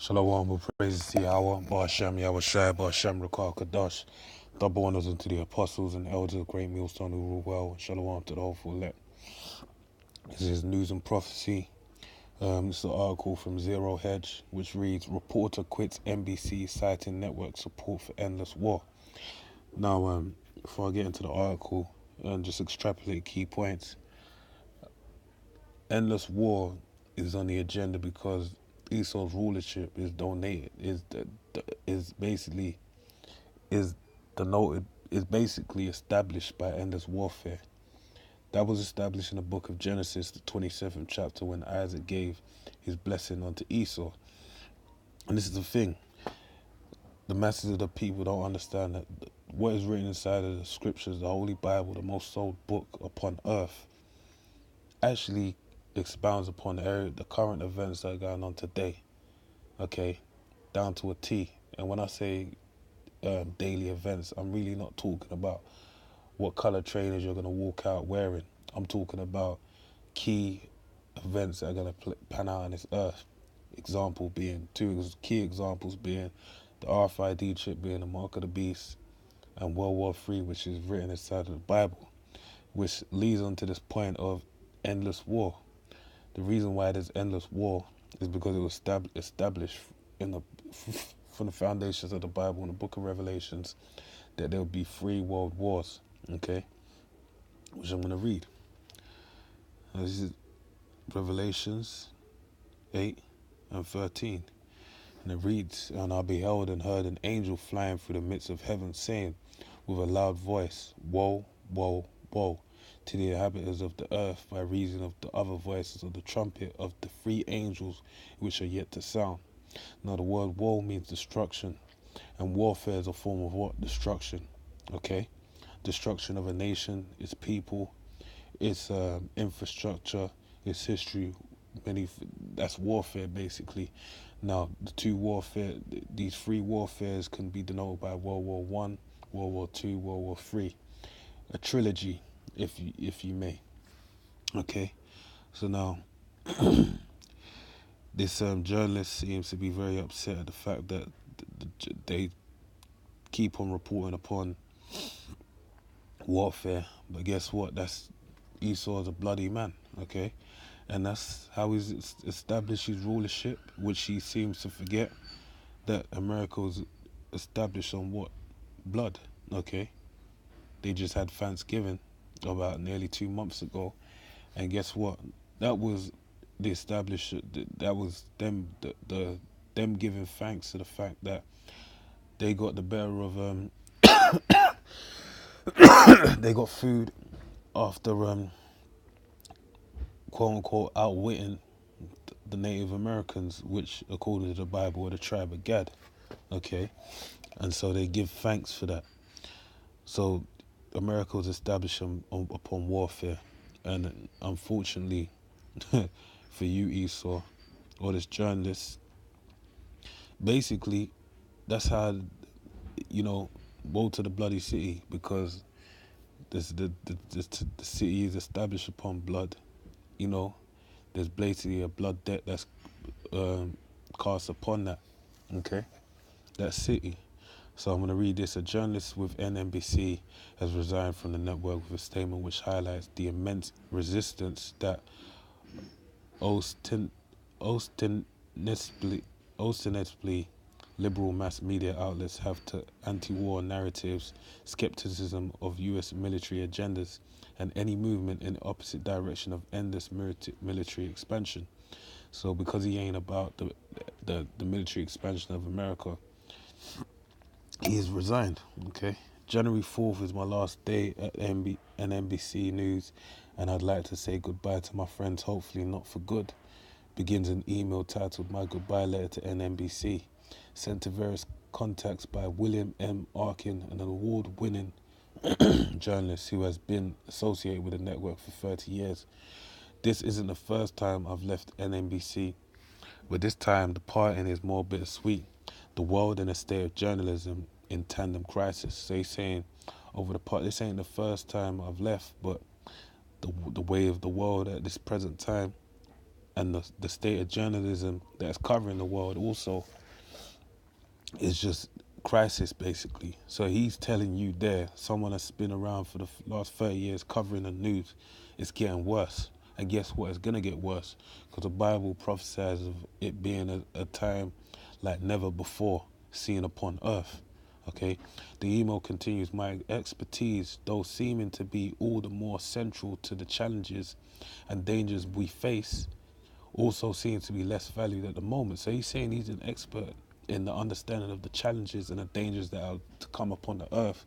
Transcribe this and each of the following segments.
Shalom, we praise the Yahweh, Ba'ashem, Yahweh Shai, Ba'ashem, Rakal Kadash. Double honors unto the apostles and elders of Great Millstone who rule well. Shalom to the hopeful elect. This is News and Prophecy. This is an article from Zero Hedge, which reads, Reporter quits NBC citing network support for endless war. Now, before I get into the article, and just extrapolate key points. Endless war is on the agenda because Esau's rulership is donated, is basically is denoted is basically established by endless warfare. That was established in the book of Genesis, the 27th chapter, when Isaac gave his blessing unto Esau. And this is the thing, the masses of the people don't understand that what is written inside of the scriptures, the Holy Bible, the most sold book upon earth, actually expounds upon the current events that are going on today, okay, down to a T. And when I say daily events, I'm really not talking about what color trainers you're going to walk out wearing. I'm talking about key events that are going to pan out on this earth. Two key examples being the RFID chip being the mark of the beast, and World War III, which is written inside of the Bible, which leads on to this point of endless war. The reason why there's endless war is because it was established from the foundations of the Bible in the book of Revelations that there would be 3 world wars, okay, which I'm going to read. This is Revelations 8 and 13. And it reads, And I beheld and heard an angel flying through the midst of heaven, saying with a loud voice, Woe, woe, woe, to the inhabitants of the earth, by reason of the other voices of the trumpet of the 3 angels which are yet to sound. Now the word woe means destruction, and warfare is a form of what? Destruction, okay? Destruction of a nation, its people, its infrastructure, its history. That's warfare basically. Now these 3 warfares can be denoted by World War One, World War Two, World War Three, a trilogy, if you may. Okay, so now this journalist seems to be very upset at the fact that they keep on reporting upon warfare, but guess what? That's Esau's a bloody man, okay? And that's how he's established his rulership, which he seems to forget that America was established on what? Blood, okay? They just had Thanksgiving about nearly 2 months ago, and guess what? That was that was them giving thanks to the fact that they got the better of they got food after quote unquote outwitting the Native Americans, which according to the Bible were the tribe of Gad, okay? And so they give thanks for that. So America was established upon warfare, and unfortunately for you, Esau, or this journalist, basically that's how, woe to the bloody city, because the city is established upon blood. There's basically a blood debt that's cast upon that, okay, that city. So I'm going to read this. A journalist with NBC has resigned from the network with a statement which highlights the immense resistance that ostensibly liberal mass media outlets have to anti-war narratives, skepticism of U.S. military agendas, and any movement in the opposite direction of endless military expansion. So because he ain't about the military expansion of America, he has resigned, okay? January 4th is my last day at NBC News, and I'd like to say goodbye to my friends, hopefully not for good. Begins an email titled My Goodbye Letter to NBC, sent to various contacts by William M. Arkin, an award-winning journalist who has been associated with the network for 30 years. This isn't the first time I've left NBC, but this time the parting is more bittersweet. The world in a state of journalism in tandem crisis. So he's saying this ain't the first time I've left, but the way of the world at this present time and the state of journalism that's covering the world also is just crisis basically. So he's telling you there, someone that's been around for the last 30 years covering the news, it's getting worse. And guess what? It's gonna get worse because the Bible prophesies of it being a time like never before seen upon earth. Okay, the email continues. My expertise, though seeming to be all the more central to the challenges and dangers we face, also seems to be less valued at the moment. So he's saying he's an expert in the understanding of the challenges and the dangers that are to come upon the earth,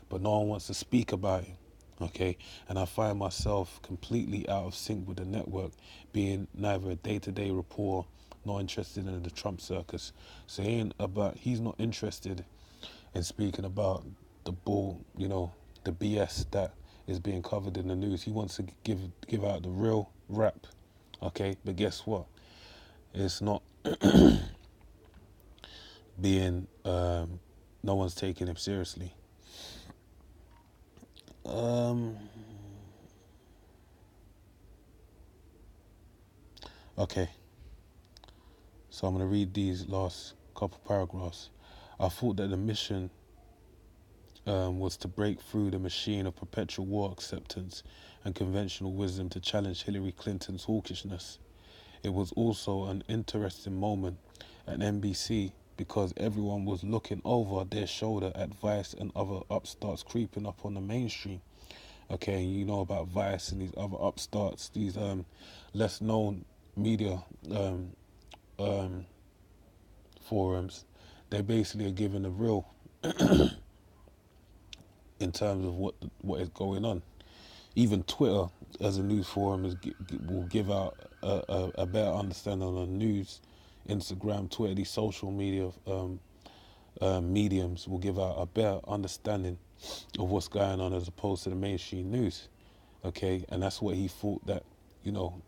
but no one wants to speak about it. Okay, and I find myself completely out of sync with the network, being neither a day-to-day reporter nor interested in the Trump circus. So he's not interested in speaking about the bull, the BS that is being covered in the news. He wants to give out the real rap. Okay, but guess what? It's not being no one's taking him seriously. Okay, so I'm gonna read these last couple paragraphs. I thought that the mission was to break through the machine of perpetual war acceptance and conventional wisdom to challenge Hillary Clinton's hawkishness. It was also an interesting moment at NBC because everyone was looking over their shoulder at Vice and other upstarts creeping up on the mainstream. Okay, you know about Vice and these other upstarts, these less known media um, forums. They basically are giving the real in terms of what is going on. Even Twitter, as a news forum, will give out a better understanding on the news. Instagram, Twitter, these social media mediums will give out a better understanding of what's going on as opposed to the mainstream news. Okay, and that's what he thought that you know,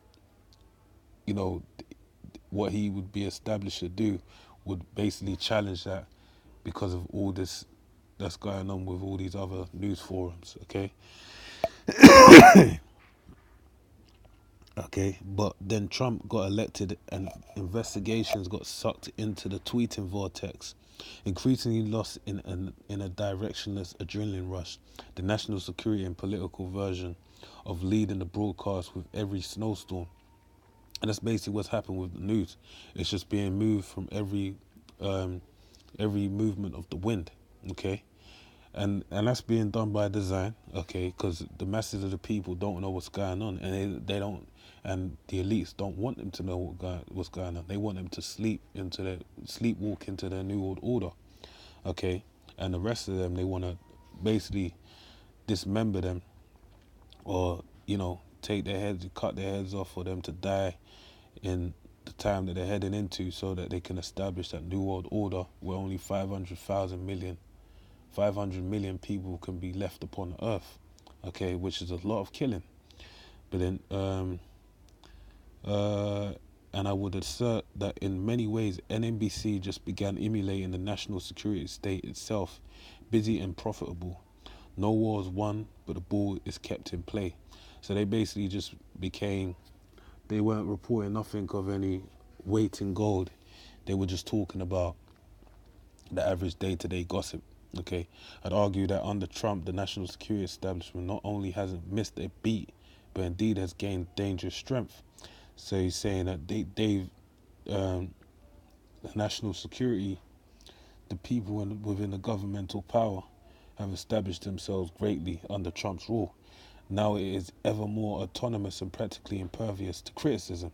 you know, what he would be established to do would basically challenge that because of all this that's going on with all these other news forums. Okay. Okay, but then Trump got elected and investigations got sucked into the tweeting vortex, increasingly lost in a directionless adrenaline rush, the national security and political version of leading the broadcast with every snowstorm. And that's basically what's happened with the news. It's just being moved from every movement of the wind. Okay, and that's being done by design, okay, because the masses of the people don't know what's going on, and they don't, and the elites don't want them to know what's going on. They want them to sleepwalk into their new world order, okay, and the rest of them they want to basically dismember them, or take their heads, cut their heads off for them to die in the time that they're heading into, so that they can establish that new world order where only 500 million people can be left upon Earth, okay, which is a lot of killing. But then, and I would assert that in many ways, NNBC just began emulating the national security state itself, busy and profitable. No war is won, but the ball is kept in play. So they basically just they weren't reporting nothing of any weight in gold. They were just talking about the average day-to-day gossip. Okay, I'd argue that under Trump, the national security establishment not only hasn't missed a beat, but indeed has gained dangerous strength. So he's saying that the national security, the people within the governmental power, have established themselves greatly under Trump's rule. Now it is ever more autonomous and practically impervious to criticism,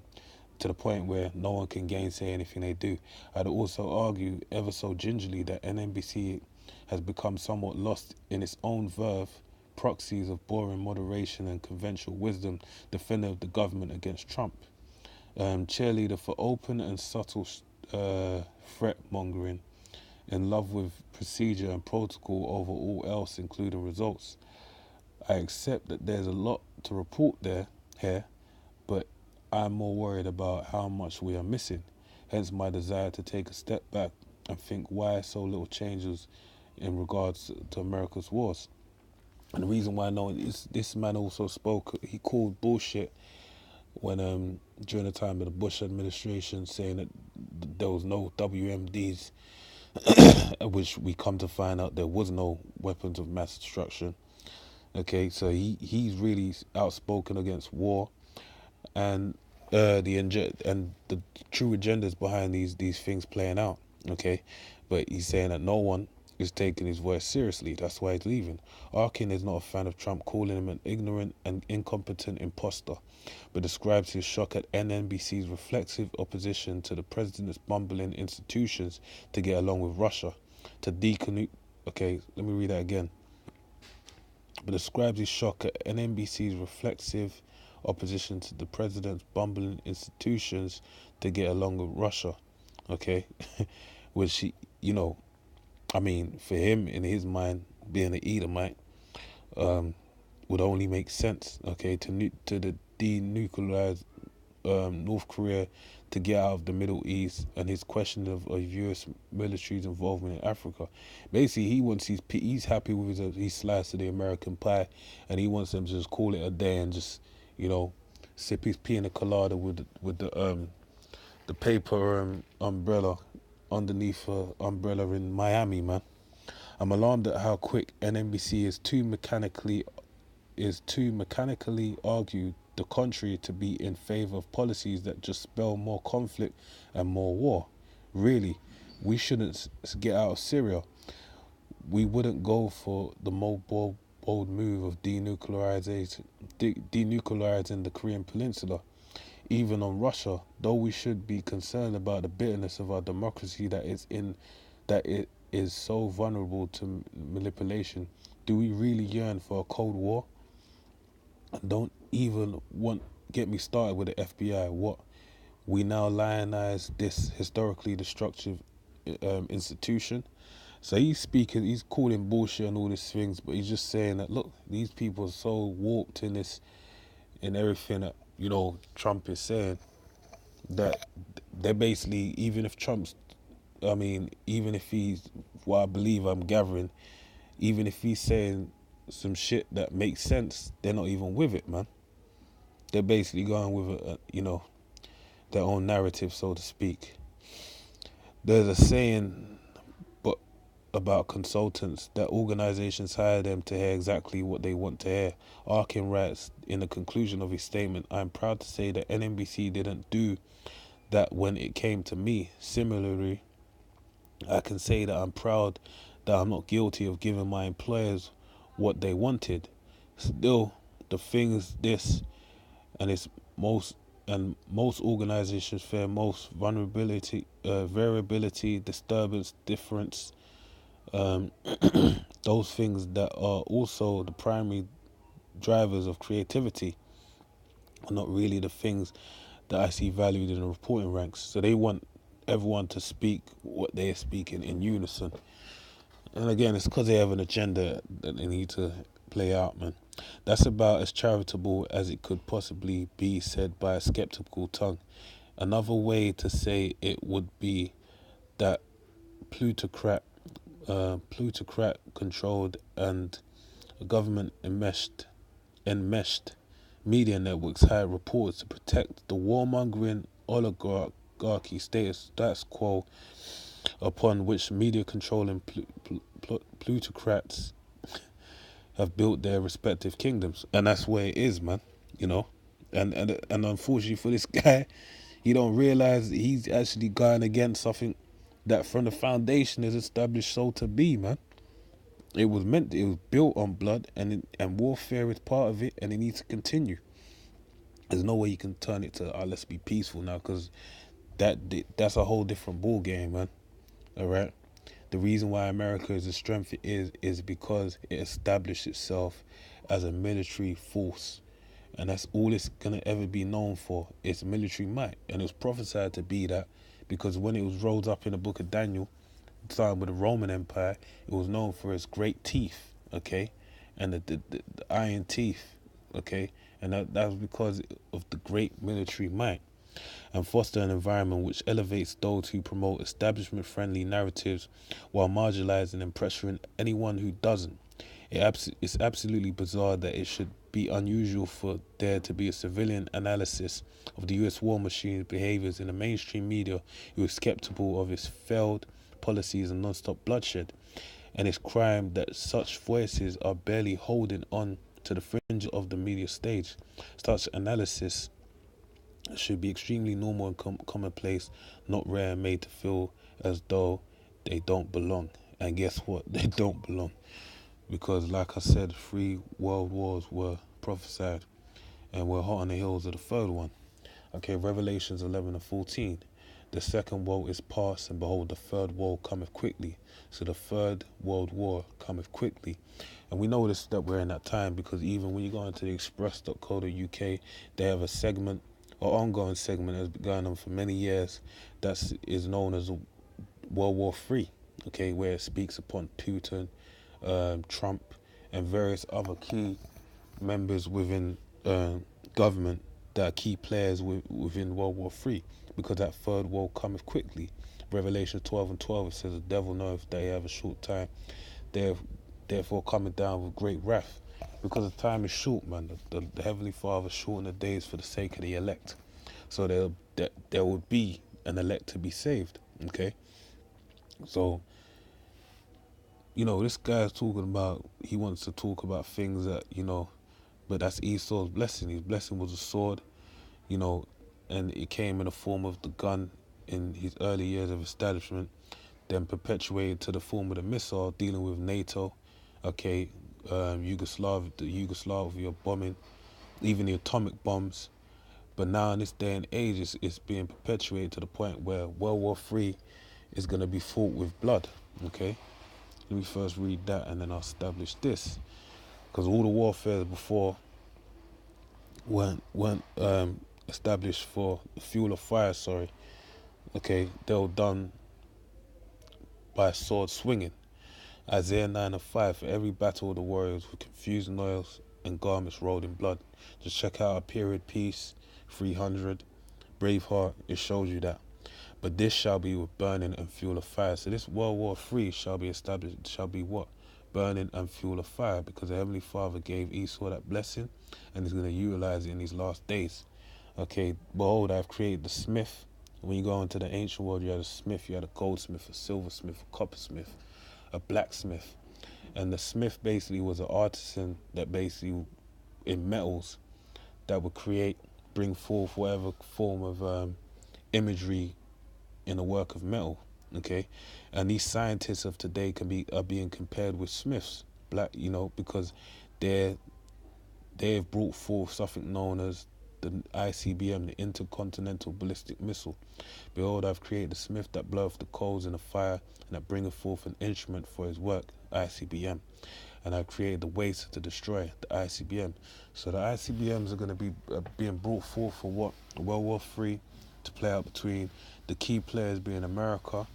to the point where no one can gainsay anything they do. I'd also argue ever so gingerly that NNBC has become somewhat lost in its own verve, proxies of boring moderation and conventional wisdom, defender of the government against Trump, cheerleader for open and subtle threat mongering, in love with procedure and protocol over all else, including results. I accept that there's a lot to report here, but I'm more worried about how much we are missing. Hence my desire to take a step back and think why so little changes in regards to America's wars. And the reason why I know is this man also spoke, he called bullshit when during the time of the Bush administration, saying that there was no WMDs, which we come to find out there was no weapons of mass destruction. Okay, so he's really outspoken against war, and and the true agendas behind these things playing out. Okay, but he's saying that no one is taking his voice seriously. That's why he's leaving. Arkin is not a fan of Trump, calling him an ignorant and incompetent imposter, but describes his shock at NNBC's reflexive opposition to the president's bumbling institutions to get along with Russia, to deconnu. Okay, let me read that again. But describes his shock at NNBC's reflexive opposition to the president's bumbling institutions to get along with Russia. Okay, which you know, I mean, for him in his mind, being an Edomite, would only make sense. Okay, to the denuclearized North Korea to get out of the Middle East, and his question of U.S. military's involvement in Africa. Basically, he's happy with his slice of the American pie, and he wants them to just call it a day and just, you know, sip his pina colada with the paper umbrella underneath umbrella in Miami, man. I'm alarmed at how quick NNBC is too mechanically argue the contrary to be in favor of policies that just spell more conflict and more war. Really, we shouldn't get out of Syria. We wouldn't go for the more bold move of denuclearizing the Korean Peninsula. Even on Russia, though we should be concerned about the bitterness of our democracy that it is so vulnerable to manipulation, do we really yearn for a Cold War? Don't even get me started with the FBI. What we now lionize this historically destructive institution. So he's calling bullshit and all these things, but he's just saying that look, these people are so warped in everything that Trump is saying, that they're basically, even if he's what I believe I'm gathering, even if he's saying some shit that makes sense, they're not even with it, man. They're basically going with their own narrative, so to speak. There's a saying, but about consultants, that organizations hire them to hear exactly what they want to hear. Arkin writes in the conclusion of his statement, "I'm proud to say that NNBC didn't do that when it came to me. Similarly, I can say that I'm proud that I'm not guilty of giving my employers what they wanted. Still, the thing is this, and it's most organizations fear most vulnerability, variability, disturbance, difference, um, those things that are also the primary drivers of creativity are not really the things that I see valued in the reporting ranks. So they want everyone to speak what they're speaking in unison. And again, it's because they have an agenda that they need to play out, man. That's about as charitable as it could possibly be, said by a skeptical tongue. Another way to say it would be that plutocrat controlled and government enmeshed media networks hire reporters to protect the warmongering oligarchy status quo upon which media controlling plutocrats have built their respective kingdoms. And that's where it is, man. You know, and unfortunately for this guy, he don't realize he's actually going against something that from the foundation is established so to be, man. It was built on blood, and warfare is part of it, and it needs to continue. There's no way you can turn it to let's be peaceful now, because that's a whole different ball game, man. All right. The reason why America is the strength it is because it established itself as a military force, and that's all it's gonna ever be known for. Its military might, and it was prophesied to be that, because when it was rolled up in the book of Daniel, starting with the Roman Empire, it was known for its great teeth, okay, and the iron teeth, okay, and that was because of the great military might, and foster an environment which elevates those who promote establishment-friendly narratives while marginalizing and pressuring anyone who doesn't. It's absolutely bizarre that it should be unusual for there to be a civilian analysis of the US war machine's behaviors in the mainstream media who is skeptical of its failed policies and non-stop bloodshed, and it's crime that such voices are barely holding on to the fringe of the media stage. Such analysis should be extremely normal and commonplace, not rare and made to feel as though they don't belong. And guess what? They don't belong. Because, like I said, 3 world wars were prophesied, and we're hot on the heels of the third one. Okay, Revelations 11 and 14. The second woe is past, and behold, the third woe cometh quickly. So the third world war cometh quickly. And we notice that we're in that time because even when you go into the express.co.uk, they have a segment or ongoing segment that's been going on for many years that is known as World War III, okay, where it speaks upon Putin, Trump, and various other key members within government that are key players within World War III, because that third woe cometh quickly. Revelation 12 and 12, it says, the devil knoweth that he have a short time, therefore coming down with great wrath. Because the time is short, man. The Heavenly Father shortened the days for the sake of the elect. So there would be an elect to be saved, okay? So, this guy's talking about, he wants to talk about things that, but that's Esau's blessing. His blessing was a sword, you know, and it came in the form of the gun in his early years of establishment, then perpetuated to the form of the missile, dealing with NATO, okay, the Yugoslavia bombing, even the atomic bombs. But now in this day and age, it's being perpetuated to the point where World War III is going to be fought with blood, okay? Let me first read that and then I'll establish this. Because all the warfare before weren't established for the fuel of fire, okay? They were done by sword swinging. Isaiah 9 and 5, for every battle of the warriors with confused noise and garments rolled in blood. Just check out a period piece, 300, Braveheart, it shows you that. But this shall be with burning and fuel of fire. So this World War III shall be established, shall be what? Burning and fuel of fire, because the Heavenly Father gave Esau that blessing and he's going to utilize it in these last days. Okay, behold, I've created the smith. When you go into the ancient world, you had a smith, you had a goldsmith, a silversmith, a coppersmith, a blacksmith. And the smith basically was an artisan that basically, in metals, that would bring forth whatever form of imagery in a work of metal, okay? And these scientists of today are being compared with smiths, because they've brought forth something known as the ICBM, the Intercontinental Ballistic Missile. Behold, I've created the smith that bloweth the coals in the fire, and that bringeth forth an instrument for his work, ICBM. And I've created the waste to destroy, the ICBM. So the ICBMs are going to be being brought forth for what? World War III, to play out between the key players being America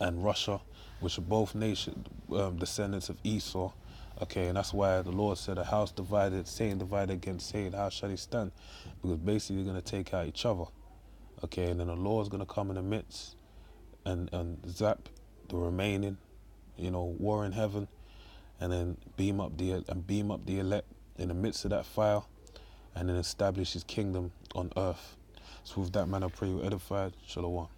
and Russia, which are both descendants of Esau. Okay, and that's why the Lord said, a house divided, Satan divided against Satan, how shall he stand? Because basically they're going to take out each other. Okay, and then the Lord's going to come in the midst and zap the remaining, war in heaven, and then beam up the elect in the midst of that fire, and then establish his kingdom on earth. So with that, man, I pray you edified. Shalom.